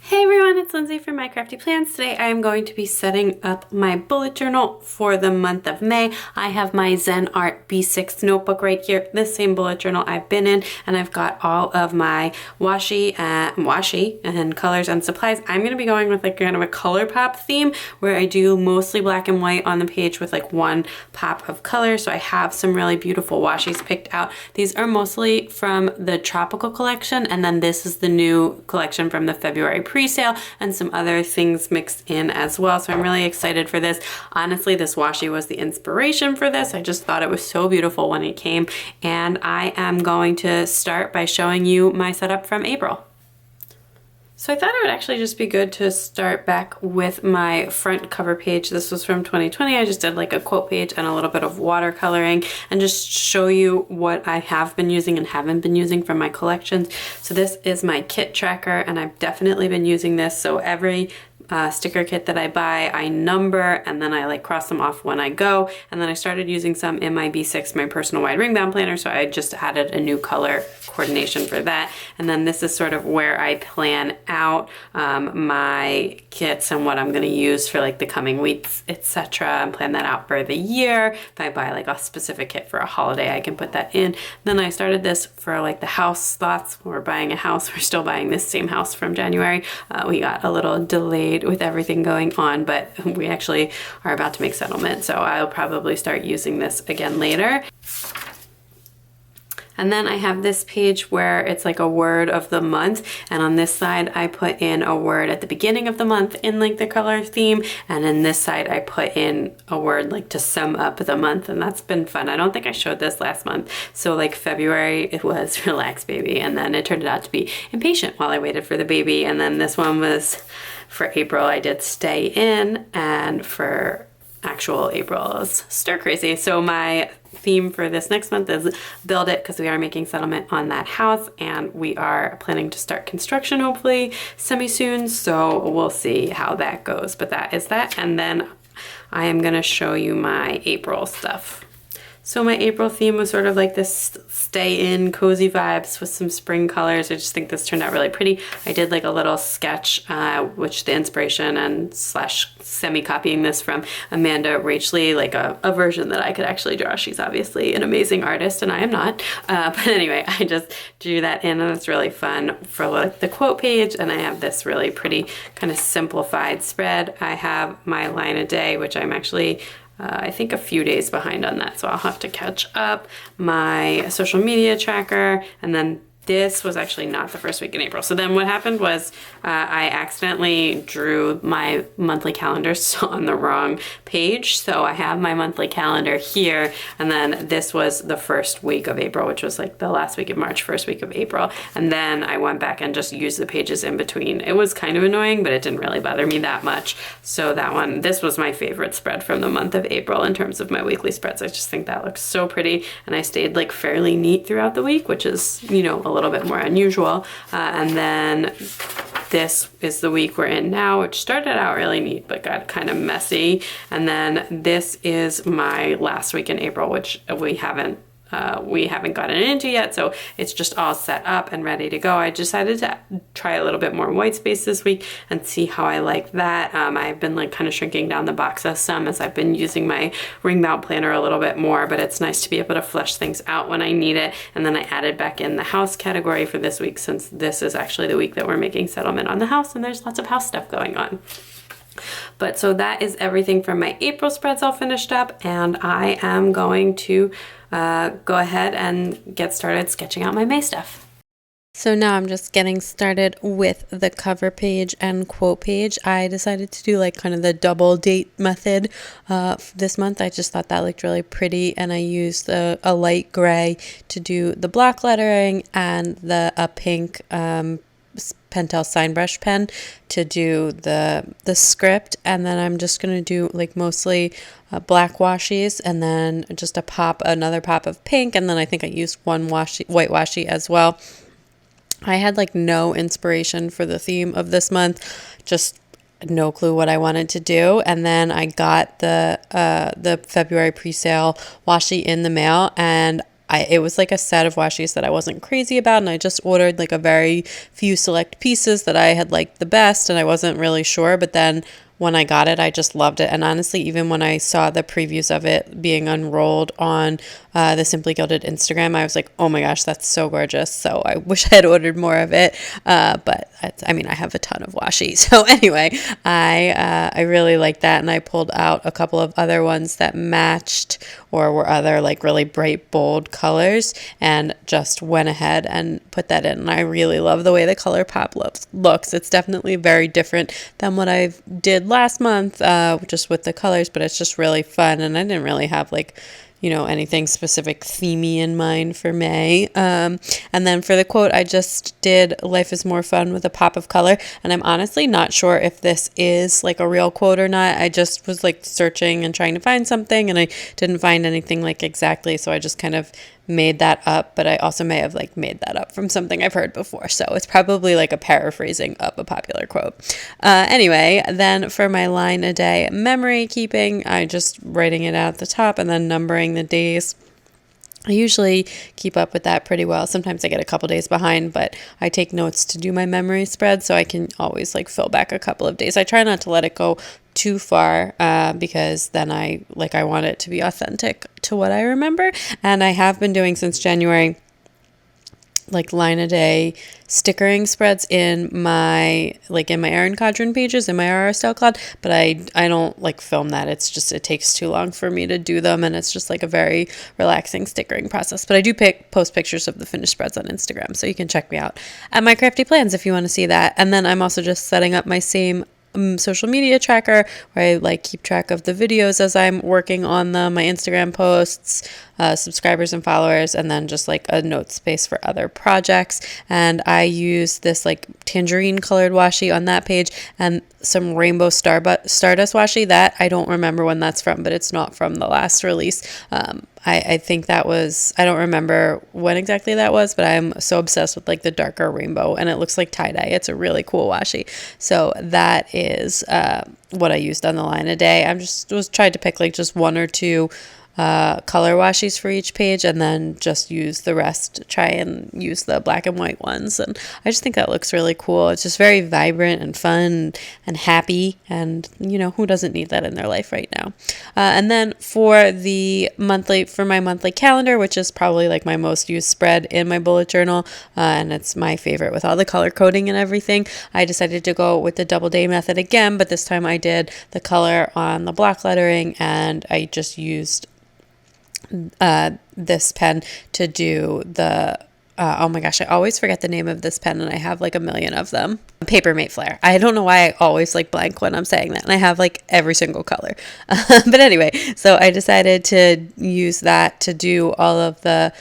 Hey everyone, it's Lindsay from My Crafty Plans. Today I am going to be setting up my bullet journal for the month of May. I have my Zenart B6 notebook right here, this same bullet journal I've been in, and I've got all of my washi and colors and supplies. I'm going to be going with like kind of a color pop theme where I do mostly black and white on the page with like one pop of color. So I have some really beautiful washis picked out. These are mostly from the Tropical collection, and then this is the new collection from the February pre-sale and some other things mixed in as well. So I'm really excited for this. Honestly, this washi was the inspiration for this. I just thought it was so beautiful when it came, and I am going to start by showing you my setup from April. So I thought it would actually just be good to start back with my front cover page. This was from 2020. I just did like a quote page and a little bit of watercoloring and just show you what I have been using and haven't been using from my collections. So this is my kit tracker, and I've definitely been using this. So every sticker kit that I buy, I number, and then I like cross them off when I go. And then I started using some in my B6, my personal wide ring bound planner. So I just added a new color coordination for that. And then this is sort of where I plan out my kits and what I'm going to use for like the coming weeks, etc. And plan that out for the year. If I buy like a specific kit for a holiday, I can put that in. Then I started this for like the house thoughts. We're buying a house. We're still buying this same house from January. We got a little delayed with everything going on, but we actually are about to make settlement. So I'll probably start using this again later. And then I have this page where it's like a word of the month. And on this side, I put in a word at the beginning of the month in like the color theme. And in this side, I put in a word like to sum up the month. And that's been fun. I don't think I showed this last month. So like February, it was relax baby. And then it turned out to be impatient while I waited for the baby. And then this one was for April, I did stay in. And for actual April is stir crazy. So my theme for this next month is build it, because we are making settlement on that house and we are planning to start construction hopefully semi soon. So we'll see how that goes, but that is that. And then I am going to show you my April stuff. So my April theme was sort of like this stay in cozy vibes with some spring colors. I just think this turned out really pretty. I did like a little sketch, which the inspiration and slash semi copying this from Amanda Rachley, like a version that I could actually draw. She's obviously an amazing artist and I am not. But anyway, I just drew that in and it's really fun for like the quote page. And I have this really pretty kind of simplified spread. I have my line a day, which I'm actually I think a few days behind on that, so I'll have to catch up. My social media tracker, and then this was actually not the first week in April. So then what happened was I accidentally drew my monthly calendars on the wrong page. So I have my monthly calendar here, and then this was the first week of April, which was like the last week of March, first week of April. And then I went back and just used the pages in between. It was kind of annoying, but it didn't really bother me that much. So that one, this was my favorite spread from the month of April in terms of my weekly spreads. I just think that looks so pretty, and I stayed like fairly neat throughout the week, which is, you know, a little bit more unusual. And then this is the week we're in now, which started out really neat but got kind of messy. And then this is my last week in April, which we haven't gotten into yet, so it's just all set up and ready to go. I decided to try a little bit more white space this week and see how I like that. I've been like kind of shrinking down the boxes some as I've been using my ring bound planner a little bit more, but it's nice to be able to flesh things out when I need it. And then I added back in the house category for this week, since this is actually the week that we're making settlement on the house and there's lots of house stuff going on. But so that is everything from my April spreads all finished up, and I am going to go ahead and get started sketching out my May stuff. So now I'm just getting started with the cover page and quote page. I decided to do like kind of the double date method this month. I just thought that looked really pretty, and I used a light gray to do the block lettering and a pink Pentel sign brush pen to do the script. And then I'm just going to do like mostly black washies, and then just another pop of pink, and then I think I used one white washi as well. I had like no inspiration for the theme of this month, just no clue what I wanted to do. And then I got the February pre-sale washi in the mail, and it was like a set of washis that I wasn't crazy about, and I just ordered like a very few select pieces that I had liked the best, and I wasn't really sure, but then when I got it, I just loved it. And honestly, even when I saw the previews of it being unrolled on the Simply Gilded Instagram, I was like, oh my gosh, that's so gorgeous. So I wish I had ordered more of it. But I mean, I have a ton of washi. So anyway, I really like that. And I pulled out a couple of other ones that matched or were other like really bright, bold colors, and just went ahead and put that in. And I really love the way the color pop looks. It's definitely very different than what I did last month, just with the colors, but it's just really fun. And I didn't really have like, you know, anything specific themey in mind for May. And then for the quote, I just did "Life is more fun with a pop of color." And I'm honestly not sure if this is like a real quote or not. I just was like searching and trying to find something, and I didn't find anything like exactly. So I just kind of made that up, but I also may have like made that up from something I've heard before. So it's probably like a paraphrasing of a popular quote. Anyway, then for my line a day memory keeping, I just writing it out at the top and then numbering the days. I usually keep up with that pretty well. Sometimes I get a couple days behind, but I take notes to do my memory spread, so I can always like fill back a couple of days. I try not to let it go too far because then I want it to be authentic to what I remember. And I have been doing since January like line a day stickering spreads in my Erin Condren pages in my RR Style Cloud, but I don't like film that. It's just, it takes too long for me to do them, and it's just like a very relaxing stickering process. But I do post pictures of the finished spreads on Instagram, so you can check me out at My Crafty Plans if you want to see that. And then I'm also just setting up my same social media tracker where I like keep track of the videos as I'm working on them, my Instagram posts, subscribers and followers, and then just like a note space for other projects. And I use this like tangerine colored washi on that page and some rainbow stardust washi that I don't remember when that's from, but it's not from the last release. I think that was, I don't remember when exactly that was, but I'm so obsessed with like the darker rainbow, and it looks like tie-dye. It's a really cool washi. So that is what I used on the line a day. Was trying to pick like just one or two color washis for each page, and then just use the rest, try and use the black and white ones. And I just think that looks really cool. It's just very vibrant and fun and happy, and you know, who doesn't need that in their life right now? And then for my monthly calendar, which is probably like my most used spread in my bullet journal, and it's my favorite with all the color coding and everything, I decided to go with the double day method again, but this time I did the color on the block lettering, and I just used this pen to do the oh my gosh, I always forget the name of this pen, and I have like a million of them. Paper Mate Flare. I don't know why I always like blank when I'm saying that, and I have like every single color. But anyway, so I decided to use that to do all of the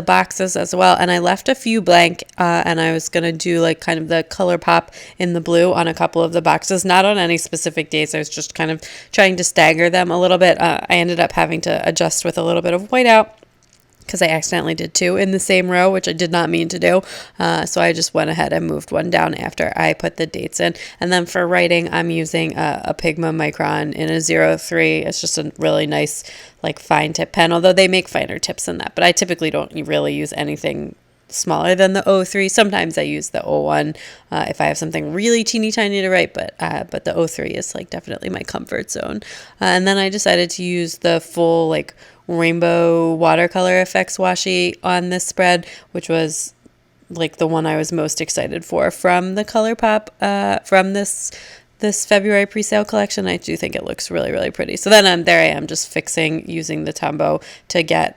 boxes as well, and I left a few blank, and I was gonna do like kind of the color pop in the blue on a couple of the boxes, not on any specific days. I was just kind of trying to stagger them a little bit. I ended up having to adjust with a little bit of whiteout, because I accidentally did two in the same row, which I did not mean to do. So I just went ahead and moved one down after I put the dates in. And then for writing, I'm using a Pigma Micron in a 03. It's just a really nice, like, fine tip pen, although they make finer tips than that. But I typically don't really use anything smaller than the 03. Sometimes I use the 01 if I have something really teeny tiny to write, but the 03 is like definitely my comfort zone. And then I decided to use the full like rainbow watercolor effects washi on this spread, which was like the one I was most excited for from the ColourPop from this February presale collection. I do think it looks really, really pretty. So then there I am just using the Tombow to get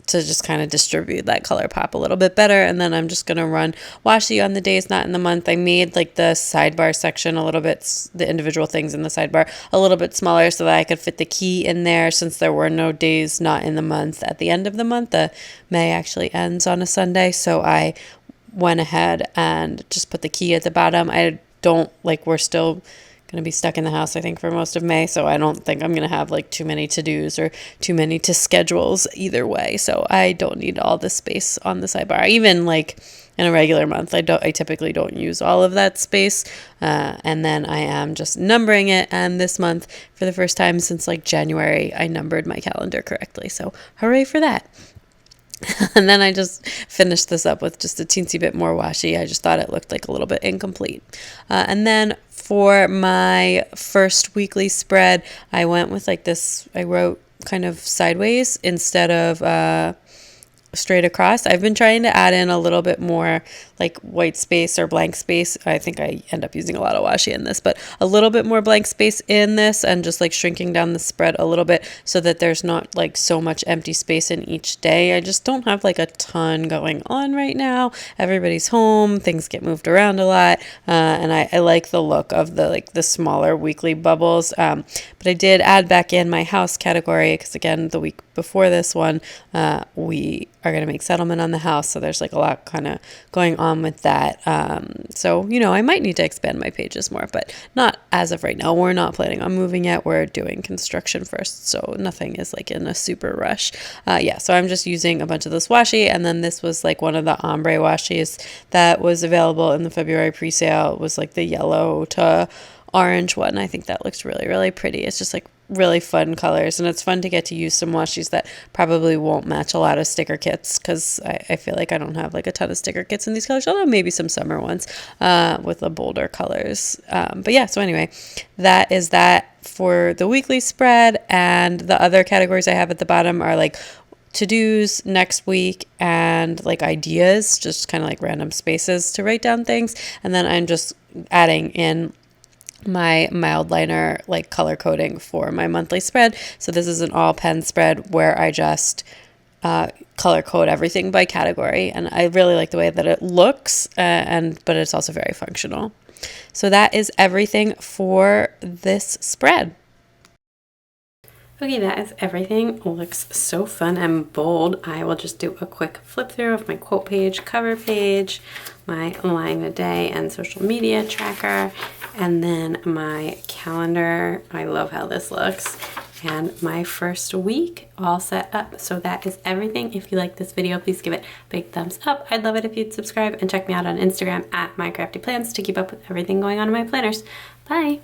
to just kind of distribute that color pop a little bit better. And then I'm just going to run washi on the days not in the month. I made like the sidebar section a little bit, the individual things in the sidebar a little bit smaller so that I could fit the key in there, since there were no days not in the month at the end of the month. The May actually ends on a Sunday, so I went ahead and just put the key at the bottom. We're still going to be stuck in the house, I think, for most of May, so I don't think I'm going to have like too many to-dos or too many to schedules either way, so I don't need all the space on the sidebar. Even like in a regular month, I typically don't use all of that space, and then I am just numbering it, and this month, for the first time since like January, I numbered my calendar correctly, so hooray for that. And then I just finished this up with just a teensy bit more washi. I just thought it looked like a little bit incomplete. And then for my first weekly spread, I went with like this, I wrote kind of sideways instead of straight across. I've been trying to add in a little bit more like white space or blank space. I think I end up using a lot of washi in this, but a little bit more blank space in this and just like shrinking down the spread a little bit so that there's not like so much empty space in each day. I just don't have like a ton going on right now. Everybody's home, things get moved around a lot, and I like the look of the like the smaller weekly bubbles. But I did add back in my house category because again, the week before this one, we are going to make settlement on the house. So there's like a lot kind of going on with that. So, you know, I might need to expand my pages more, but not as of right now. We're not planning on moving yet. We're doing construction first. So nothing is like in a super rush. Yeah, so I'm just using a bunch of this washi. And then this was like one of the ombre washis that was available in the February pre-sale. It was like the yellow to orange one. I think that looks really, really pretty. It's just like really fun colors, and it's fun to get to use some washis that probably won't match a lot of sticker kits because I feel like I don't have like a ton of sticker kits in these colors, although maybe some summer ones with the bolder colors. But yeah, so anyway, that is that for the weekly spread, and the other categories I have at the bottom are like to-dos next week and like ideas, just kind of like random spaces to write down things. And then I'm just adding in my mild liner like color coding for my monthly spread. So this is an all pen spread where I just color code everything by category, and I really like the way that it looks, but it's also very functional. So that is everything for this spread. Okay, that is everything. It looks so fun and bold. I will just do a quick flip through of my quote page, cover page, my line a day and social media tracker, and then my calendar. I love how this looks. And my first week all set up. So that is everything. If you like this video, please give it a big thumbs up. I'd love it if you'd subscribe and check me out on Instagram at mycraftyplans to keep up with everything going on in my planners. Bye.